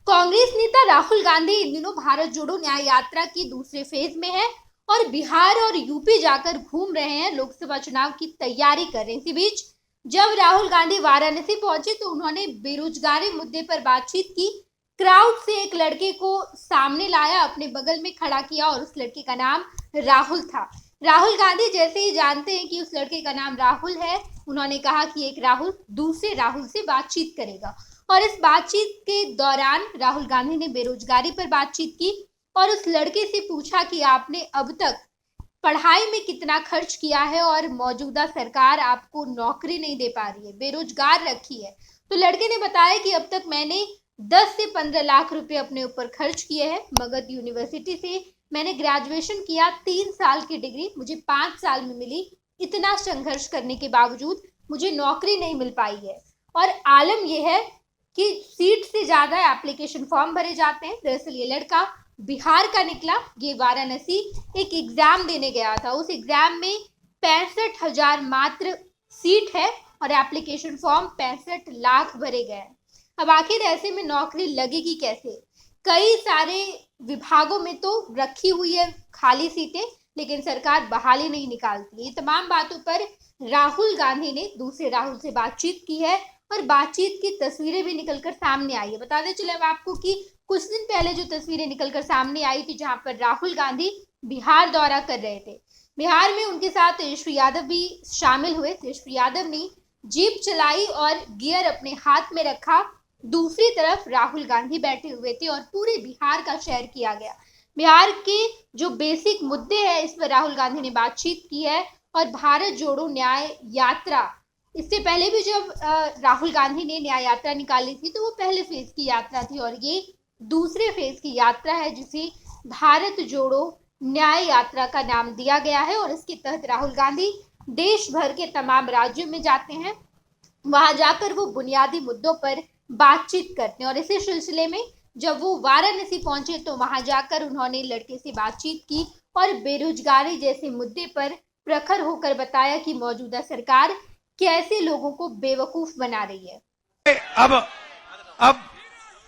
कांग्रेस नेता राहुल गांधी इन दिनों भारत जोड़ो न्याय यात्रा के दूसरे फेज में है और बिहार और यूपी जाकर घूम रहे हैं, लोकसभा चुनाव की तैयारी कर रहे हैं। इसी बीच जब राहुल गांधी वाराणसी पहुंचे तो उन्होंने बेरोजगारी मुद्दे पर बातचीत की। क्राउड से एक लड़के को सामने लाया, अपने बगल में खड़ा किया और उस लड़के का नाम राहुल था। राहुल गांधी जैसे ही जानते हैं कि उस लड़के का नाम राहुल है, उन्होंने कहा कि एक राहुल दूसरे राहुल से बातचीत करेगा। और इस बातचीत के दौरान राहुल गांधी ने बेरोजगारी पर बातचीत की और उस लड़के से पूछा कि आपने अब तक पढ़ाई में कितना खर्च किया है और मौजूदा सरकार आपको नौकरी नहीं दे पा रही है, बेरोजगार रखी है। तो लड़के ने बताया कि अब तक मैंने 10 से 15 लाख रुपए अपने ऊपर खर्च किए हैं। मगध यूनिवर्सिटी से मैंने ग्रेजुएशन किया, 3 साल की डिग्री मुझे 5 साल में मिली। इतना संघर्ष करने के बावजूद मुझे नौकरी नहीं मिल पाई है और आलम यह है कि सीट से ज्यादा एप्लीकेशन फॉर्म भरे जाते हैं। दरअसल ये लड़का बिहार का निकला, ये वाराणसी एक एग्जाम देने गया था। उस एग्जाम में 65,000 मात्र सीट है और एप्लीकेशन फॉर्म 65 लाख भरे गए हैं। अब आखिर ऐसे में नौकरी लगेगी कैसे? कई सारे विभागों में तो रखी हुई है खाली सीटें, लेकिन सरकार बहाली नहीं निकालती। ये तमाम बातों पर राहुल गांधी ने दूसरे राहुल से बातचीत की है और बातचीत की तस्वीरें भी निकलकर सामने आई है। बताते चले अब आपको कि कुछ दिन पहले जो तस्वीरें निकलकर सामने आई थी, जहां पर राहुल गांधी बिहार दौरा कर रहे थे। बिहार में उनके साथ तेजस्वी यादव भी शामिल हुए। तेजस्वी यादव ने जीप चलाई और गियर अपने हाथ में रखा। दूसरी तरफ राहुल गांधी बैठे हुए थे और पूरे बिहार का सैर किया गया। बिहार के जो बेसिक मुद्दे हैं इस पर राहुल गांधी ने बातचीत की है और भारत जोड़ो न्याय यात्रा, इससे पहले भी जब राहुल गांधी ने न्याय यात्रा निकाली थी तो वो पहले फेज की यात्रा थी और ये दूसरे फेज की यात्रा है जिसे भारत जोड़ो न्याय यात्रा का नाम दिया गया है। और इसके तहत राहुल गांधी देश भर के तमाम राज्यों में जाते हैं, वहां जाकर वो बुनियादी मुद्दों पर बातचीत करते हैं। और इसी सिलसिले में जब वो वाराणसी पहुंचे तो वहां जाकर उन्होंने लड़के से बातचीत की और बेरोजगारी जैसे मुद्दे पर प्रखर होकर बताया कि मौजूदा सरकार कैसे लोगों को बेवकूफ बना रही है। अब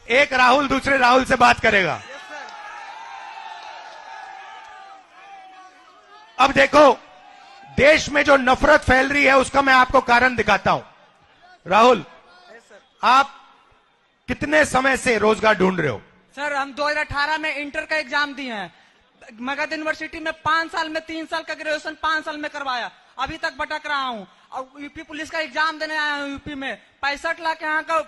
एक राहुल दूसरे राहुल से बात करेगा। अब देखो, देश में जो नफरत फैल रही है उसका मैं आपको कारण दिखाता हूं। राहुल, आप कितने समय से रोजगार ढूंढ रहे हो? सर, हम 2018 में इंटर का एग्जाम दिए हैं। मगध यूनिवर्सिटी में 5 साल में 3 साल का ग्रेजुएशन 5 साल में करवाया, अभी तक भटक रहा हूं। और यूपी पुलिस का एग्जाम देने आया हूं। यूपी में 65 लाख यहाँ का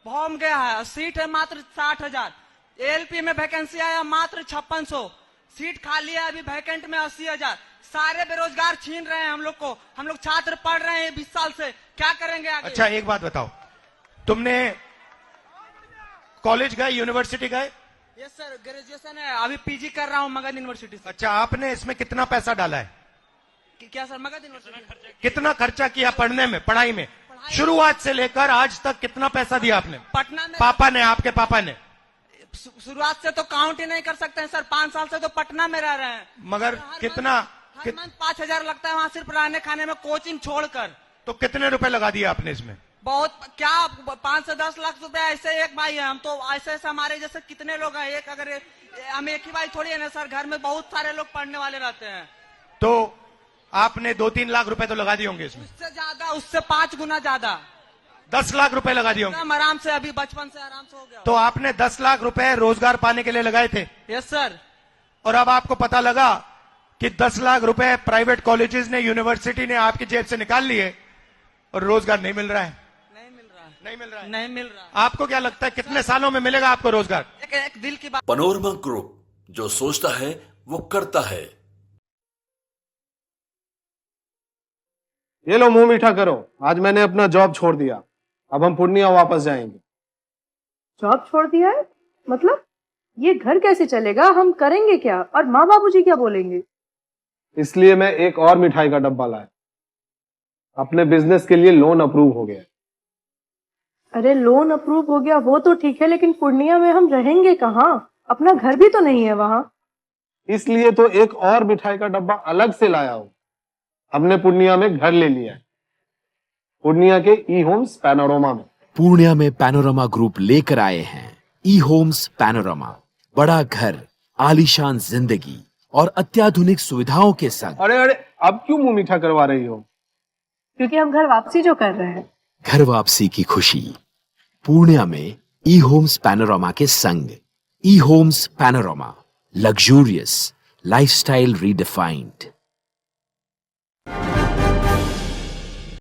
फॉर्म गया है, सीट है मात्र 60,000। एएलपी में वैकेंसी आया मात्र 5600, सीट खाली है अभी वैकेंट में 80,000। सारे बेरोजगार छीन रहे हैं हम लोग को। हम लोग छात्र पढ़ रहे हैं 20 साल से, क्या करेंगे आगे? अच्छा, एक बात बताओ, तुमने कॉलेज गए, यूनिवर्सिटी गए? यस सर, ग्रेजुएशन है, अभी पीजी कर रहा हूँ मगध यूनिवर्सिटी से। अच्छा, आपने इसमें कितना पैसा डाला है? क्या सर? मगध यूनिवर्सिटी कितना खर्चा किया पढ़ने में, पढ़ाई में? शुरुआत से लेकर आज तक कितना पैसा दिया आपने? पटना में पापा ने, आपके पापा ने? शुरुआत से तो काउंट ही नहीं कर सकते हैं सर। 5 साल से तो पटना में रह रहे हैं। मगर कितना? 5,000 लगता है वहाँ सिर्फ रहने खाने में, कोचिंग छोड़कर। तो कितने रुपए लगा दिए आपने इसमें? बहुत क्या, 5 से 10 लाख रुपए ऐसे एक भाई है। हम तो ऐसे ऐसे हमारे जैसे कितने लोग हैं, एक अगर हम एक ही भाई थोड़ी है ना सर, घर में बहुत सारे लोग पढ़ने वाले रहते हैं। तो आपने 2-3 लाख रुपए तो लगा दिए होंगे इसमें? उससे ज्यादा, उससे 5 गुना ज्यादा। 10 लाख रुपए लगा दिए होंगे? हम आराम से, अभी बचपन से आराम से हो गया। तो आपने 10 लाख रुपए रोजगार पाने के लिए लगाए थे? Yes sir. और अब आपको पता लगा कि 10 लाख रुपए प्राइवेट कॉलेजेस ने, यूनिवर्सिटी ने आपकी जेब से निकाल लिए और रोजगार नहीं मिल रहा है? नहीं मिल रहा। आपको क्या लगता है कितने सालों में मिलेगा आपको रोजगार? एक दिल की बात। पैनोरमा ग्रुप, जो सोचता है वो करता है। ये लो, मुंह मीठा करो। आज मैंने अपना जॉब छोड़ दिया, अब हम पूर्णिया वापस जाएंगे। जॉब छोड़ दिया है? मतलब ये घर कैसे चलेगा? हम करेंगे क्या? और माँ बाबूजी क्या बोलेंगे? इसलिए मैं एक और मिठाई का डब्बा लाया। अपने बिजनेस के लिए लोन अप्रूव हो गया। अरे लोन अप्रूव हो गया वो तो ठीक है, लेकिन पूर्णिया में हम रहेंगे कहाँ? अपना घर भी तो नहीं है वहाँ। इसलिए तो एक और मिठाई का डब्बा अलग से लाया हूँ। हमने पूर्णिया में घर ले लिया है, पूर्णिया के ई होम्स पैनोरमा में। पूर्णिया में पैनोरमा ग्रुप लेकर आए हैं ई होम्स पैनोरामा, बड़ा घर, आलीशान जिंदगी और अत्याधुनिक सुविधाओं के संग। अरे अरे, अब क्यों मुंह मीठा करवा रही हो? क्योंकि हम घर वापसी जो कर रहे हैं। घर वापसी की खुशी पूर्णिया में ई होम्स पैनोरामा के संग। E homes panorama, luxurious lifestyle redefined.